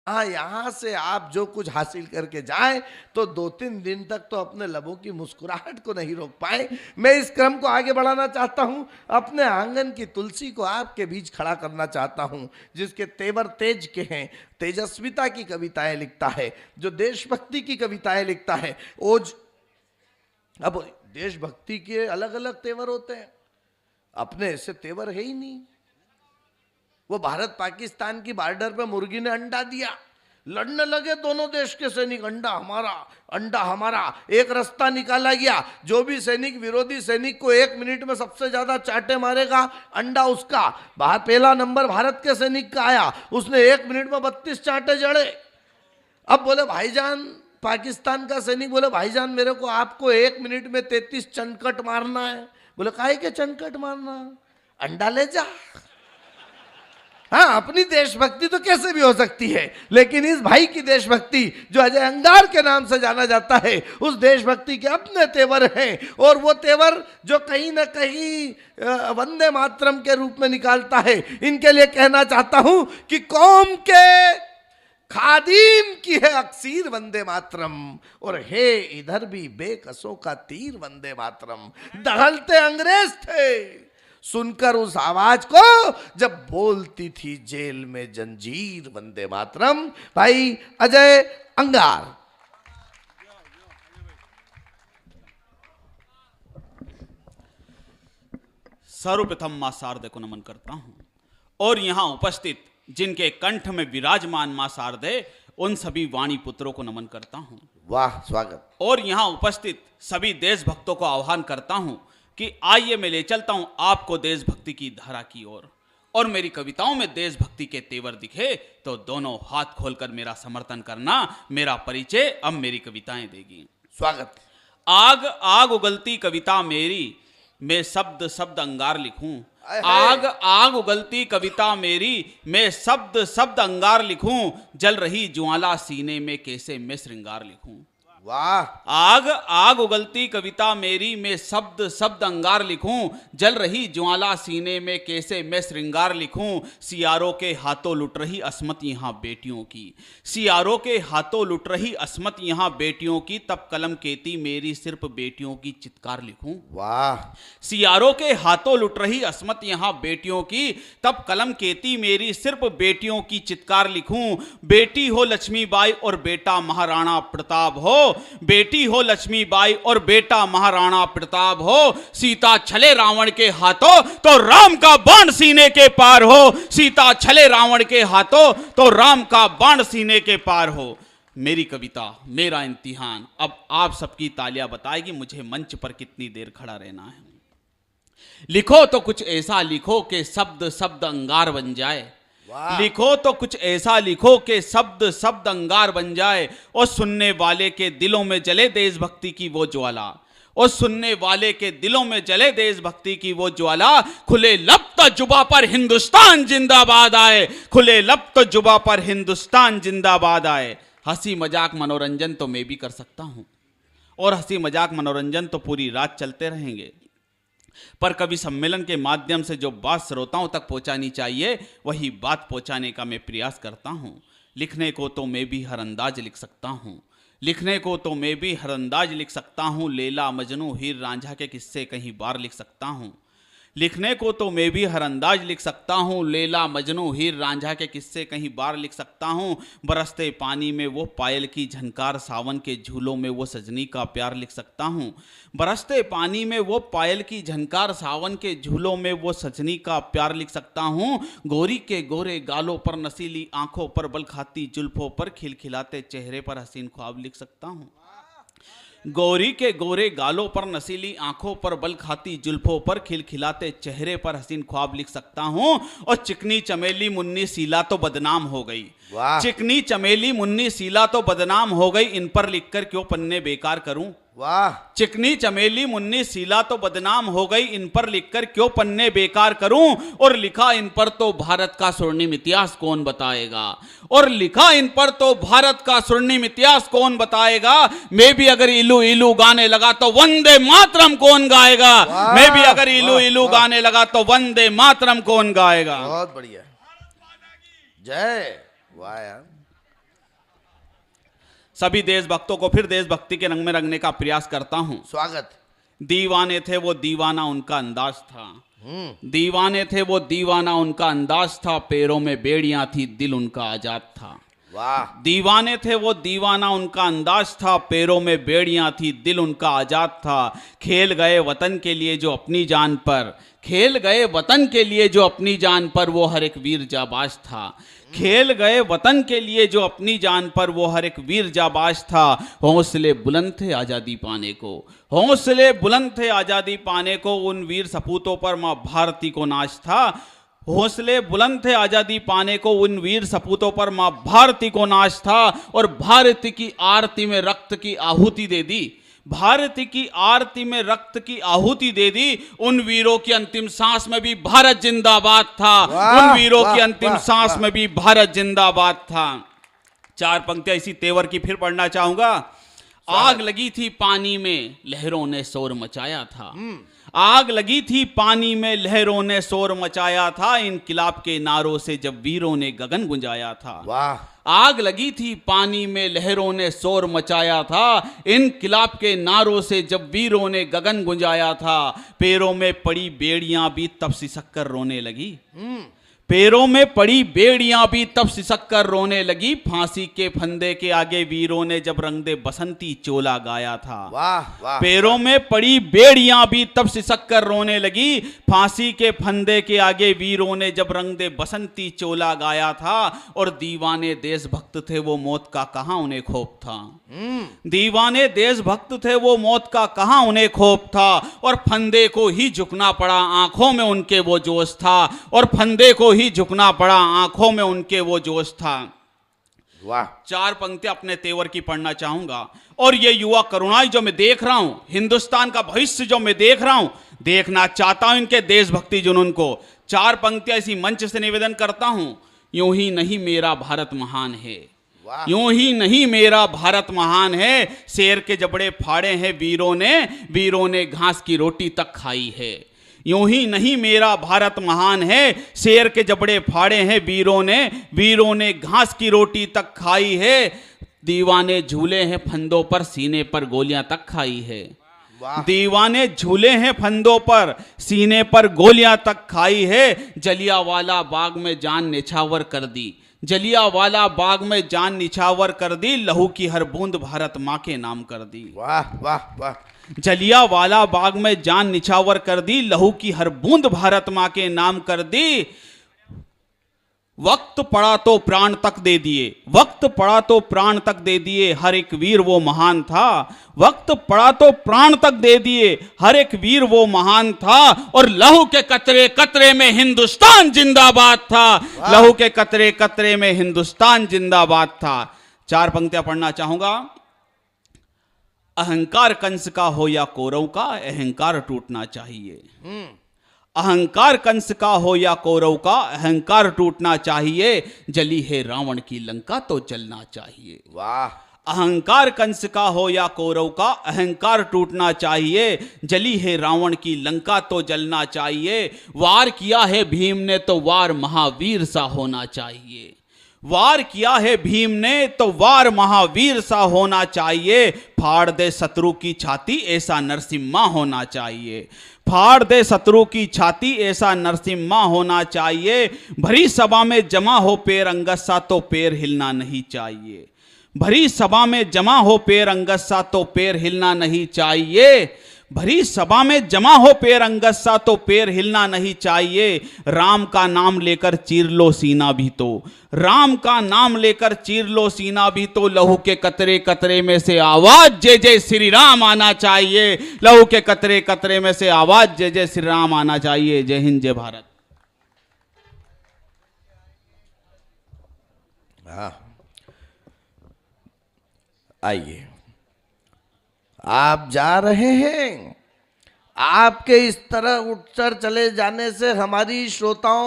हाँ, यहां से आप जो कुछ हासिल करके जाएं तो 2-3 दिन तक तो अपने लबों की मुस्कुराहट को नहीं रोक पाए। मैं इस क्रम को आगे बढ़ाना चाहता हूं, अपने आंगन की तुलसी को आपके बीच खड़ा करना चाहता हूं, जिसके तेवर तेज के हैं, तेजस्विता की कविताएं लिखता है, जो देशभक्ति की कविताएं लिखता है। ओज अब देशभक्ति के अलग अलग तेवर होते हैं, अपने ऐसे तेवर है ही नहीं। वो भारत पाकिस्तान की बॉर्डर पे मुर्गी ने अंडा दिया, लड़ने लगे दोनों देश के सैनिक, अंडा हमारा, अंडा हमारा। एक रास्ता निकाला गया, जो भी सैनिक विरोधी सैनिक को 1 मिनट में सबसे ज्यादा चाटे मारेगा, अंडा उसका। बाहर पहला नंबर भारत के सैनिक का आया, उसने 1 मिनट में 32 चाटे जड़े। अब बोले भाईजान, पाकिस्तान का सैनिक बोले भाईजान मेरे को आपको 1 मिनट में 33 चनकट मारना है। बोले काहे के चनकट मारना, अंडा ले जा। हाँ, अपनी देशभक्ति तो कैसे भी हो सकती है, लेकिन इस भाई की देशभक्ति जो अजय अंगार के नाम से जाना जाता है, उस देशभक्ति के अपने तेवर हैं। और वो तेवर जो कहीं ना कहीं वंदे मातरम के रूप में निकालता है। इनके लिए कहना चाहता हूं कि कौम के खादिम की है अक्सीर वंदे मातरम, और हे इधर भी बेकसों का तीर वंदे मातरम। दहलते अंग्रेज थे, सुनकर उस आवाज को जब बोलती थी जेल में जंजीर वंदे मातरम। भाई अजय अंगार। सर्वप्रथम मां शारदे को नमन करता हूं, और यहां उपस्थित जिनके कंठ में विराजमान मां शारदे, उन सभी वाणी पुत्रों को नमन करता हूं। वाह, स्वागत। और यहां उपस्थित सभी देशभक्तों को आह्वान करता हूं कि आइए मैं ले चलता हूं आपको देशभक्ति की धारा की ओर, और मेरी कविताओं में देशभक्ति के तेवर दिखे तो दोनों हाथ खोलकर मेरा समर्थन करना। मेरा परिचय अब मेरी कविताएं देगी। स्वागत। आग आग उगलती कविता मेरी, मैं शब्द शब्द अंगार लिखूं। आग आग उगलती कविता मेरी, मैं शब्द शब्द अंगार लिखूं। जल रही ज्वाला सीने में कैसे मैं श्रृंगार लिखूं। वाह। आग आग उगलती कविता मेरी, मैं शब्द शब्द अंगार लिखूं। जल रही ज्वाला सीने में कैसे मैं श्रृंगार लिखूं। सियारों के हाथों लुट रही अस्मत यहाँ बेटियों की, सियारों के हाथों लुट रही अस्मत यहाँ बेटियों की। तब कलम केती मेरी सिर्फ बेटियों की चित्कार लिखूं। वाह। सियारों के हाथों लुट रही अस्मत यहाँ बेटियों की, तब कलम केती मेरी सिर्फ बेटियों की चित्कार लिखूं। बेटी हो लक्ष्मीबाई और बेटा महाराणा प्रताप हो, बेटी हो लक्ष्मीबाई और बेटा महाराणा प्रताप हो। सीता छले रावण के हाथों तो राम का बाण सीने के पार हो, सीता छले रावण के हाथों तो राम का बाण सीने के पार हो। मेरी कविता मेरा इम्तिहान, अब आप सबकी तालियां बताएगी मुझे मंच पर कितनी देर खड़ा रहना है। लिखो तो कुछ ऐसा लिखो कि शब्द शब्द अंगार बन जाए, लिखो तो कुछ ऐसा लिखो कि शब्द शब्द अंगार बन जाए। और सुनने वाले के दिलों में जले देशभक्ति की वो ज्वाला, और सुनने वाले के दिलों में जले देशभक्ति की वो ज्वाला। खुले लब तो जुबा पर हिंदुस्तान जिंदाबाद आए, खुले लब तो जुबा पर हिंदुस्तान जिंदाबाद आए। हंसी मजाक मनोरंजन तो मैं भी कर सकता हूं, और हंसी मजाक मनोरंजन तो पूरी रात चलते रहेंगे, पर कवि सम्मेलन के माध्यम से जो बात श्रोताओं तक पहुंचानी चाहिए वही बात पहुंचाने का मैं प्रयास करता हूं। लिखने को तो मैं भी हर अंदाज लिख सकता हूं, लिखने को तो मैं भी हर अंदाज लिख सकता हूं। लैला मजनू हीर रांझा के किस्से कहीं बार लिख सकता हूं, लिखने को तो मैं भी हर अंदाज लिख सकता हूँ। लैला मजनू हीर रांझा के किस्से कहीं बार लिख सकता हूँ। बरसते पानी में वो पायल की झनकार, सावन के झूलों में वो सजनी का प्यार लिख सकता हूँ। बरसते पानी में वो पायल की झनकार, सावन के झूलों में वो सजनी का प्यार लिख सकता हूँ। गोरी के गोरे गालों पर, नसीली आंखों पर, बल खाती जुल्फों पर, खिलखिलाते चेहरे पर हसीन ख्वाब लिख सकता हूँ। गौरी के गोरे गालों पर, नसीली आंखों पर, बल खाती जुल्फों पर, खिलखिलाते चेहरे पर हसीन ख्वाब लिख सकता हूं। और चिकनी चमेली मुन्नी सीला तो बदनाम हो गई, चिकनी चमेली मुन्नी सीला तो बदनाम हो गई, इन पर लिखकर क्यों पन्ने बेकार करूं। वाह। चिकनी चमेली मुन्नी सीला तो बदनाम हो गई, इन पर लिखकर क्यों पन्ने बेकार करूं। और लिखा इन पर तो भारत का स्वर्णिम इतिहास कौन बताएगा, और लिखा इन पर तो भारत का स्वर्णिम इतिहास कौन बताएगा। मैं भी अगर इलू इलू गाने लगा तो वंदे मातरम कौन गाएगा, मैं भी अगर इलू इलू गाने लगा तो वंदे मातरम कौन गाएगा। बहुत बढ़िया, जय। वाह यार, सभी देशभक्तों को फिर देशभक्ति के रंग में रंगने का प्रयास करता हूं। स्वागत। दीवाने थे वो दीवाना उनका अंदाज था, दीवाने थे वो दीवाना उनका अंदाज था, पैरों में बेड़ियां थी दिल उनका आजाद था। वाह। दीवाने थे वो दीवाना उनका अंदाज था, पैरों में बेड़ियां थी दिल उनका आजाद था। खेल गए वतन के लिए जो अपनी जान पर, खेल गए वतन के लिए जो अपनी जान पर, वो हर एक वीर जाबाज था। खेल गए वतन के लिए जो अपनी जान पर, वो हर एक वीर जाबाज था। हौसले बुलंद थे आज़ादी पाने को, हौसले बुलंद थे आज़ादी पाने को, उन वीर सपूतों पर माँ भारती को नाच था। हौसले बुलंद थे आज़ादी पाने को, उन वीर सपूतों पर माँ भारती को नाच था। और भारत की आरती में रक्त की आहुति दे दी, भारत की आरती में रक्त की आहुति दे दी। उन वीरों की अंतिम सांस में भी भारत जिंदाबाद था, उन वीरों की अंतिम सांस में भी भारत जिंदाबाद था। चार पंक्तियां इसी तेवर की फिर पढ़ना चाहूंगा। आग लगी थी पानी में लहरों ने शोर मचाया था, आग लगी थी पानी में लहरों ने शोर मचाया था, इनकिलाब के नारों से जब वीरों ने गगन गुंजाया था। वाह। आग लगी थी पानी में लहरों ने शोर मचाया था, इनकिलाब के नारों से जब वीरों ने गगन गुंजाया था। पैरों में पड़ी बेड़ियां भी तब सिसक कर रोने लगी, पैरों में पड़ी बेड़ियां भी तब सिसक कर रोने लगी। फांसी के फंदे के आगे वीरों ने जब रंग दे बसंती चोला गाया था। वाह वाह। पैरों में पड़ी बेड़ियां भी तब सिसक कर रोने लगी। फांसी के फंदे के आगे वीरों ने जब रंग दे बसंती चोला गाया था। और दीवाने देशभक्त थे वो मौत का कहां उन्हें खौफ था, दीवाने देशभक्त थे वो मौत का कहां उन्हें खौफ था। और फंदे को ही झुकना पड़ा आंखों में उनके वो जोश था, और फंदे को ही झुकना पड़ा आंखों में उनके वो जोश था। वाह। चार पंक्तियां अपने तेवर की पढ़ना चाहूंगा। और ये युवा करुणाएं जो मैं देख रहा हूं, हिंदुस्तान का भविष्य जो मैं देख रहा हूं, देखना चाहता हूं इनके देशभक्ति जुनून को। चार पंक्तियां इसी मंच से निवेदन करता हूं। यूं ही नहीं मेरा भारत महान है, यूं ही नहीं मेरा भारत महान है। शेर के जबड़े फाड़े हैं वीरों ने घास की रोटी तक खाई है। यूं ही नहीं मेरा भारत महान है, शेर के जबड़े फाड़े हैं वीरों ने घास की रोटी तक खाई है। दीवाने झूले हैं फंदों पर, सीने पर गोलियां तक खाई है। दीवाने झूले हैं फंदों पर, सीने पर गोलियां तक खाई है। जलियांवाला बाग में जान निछावर कर दी, जलियांवाला बाग में जान निछावर कर दी। लहू की हर बूंद भारत माँ के नाम कर दी। वाह वाह वाह। जलियांवाला बाग में जान निछावर कर दी, लहू की हर बूंद भारत माँ के नाम कर दी। वक्त पड़ा तो प्राण तक दे दिए, वक्त पड़ा तो प्राण तक दे दिए, हर एक वीर वो महान था। वक्त पड़ा तो प्राण तक दे दिए, हर एक वीर वो महान था। और लहू के कतरे कतरे में हिंदुस्तान जिंदाबाद था, लहू के कतरे कतरे में हिंदुस्तान जिंदाबाद था। चार पंक्तियां पढ़ना चाहूंगा। अहंकार कंस का हो या कौरव का, अहंकार टूटना चाहिए। अहंकार कंस का हो या कौरव का, अहंकार टूटना चाहिए। जली है रावण की लंका तो जलना चाहिए। वाह। अहंकार कंस का हो या कौरव का, अहंकार टूटना चाहिए। जली है रावण की लंका तो जलना चाहिए। वार किया है भीम ने तो वार महावीर सा होना चाहिए। वार किया है भीम ने तो वार महावीर सा होना चाहिए। फाड़ दे शत्रु की छाती ऐसा नरसिम्हा होना चाहिए। फाड़ दे शत्रु की छाती ऐसा नरसिम्हा होना चाहिए। भरी सभा में जमा हो पैर अंगस सा तो पैर हिलना नहीं चाहिए। भरी सभा में जमा हो पैर अंगस सा तो पैर हिलना नहीं चाहिए। भरी सभा में जमा हो पैर अंगस सा तो पैर हिलना नहीं चाहिए। राम का नाम लेकर चीर लो सीना भी तो, राम का नाम लेकर चीर लो सीना भी तो। लहू के कतरे कतरे में से आवाज जय जय श्री राम आना चाहिए। लहू के कतरे कतरे में से आवाज जय जय श्री राम आना चाहिए। जय हिंद जय भारत। आइए, आप जा रहे हैं। आपके इस तरह उठकर चले जाने से हमारी श्रोताओं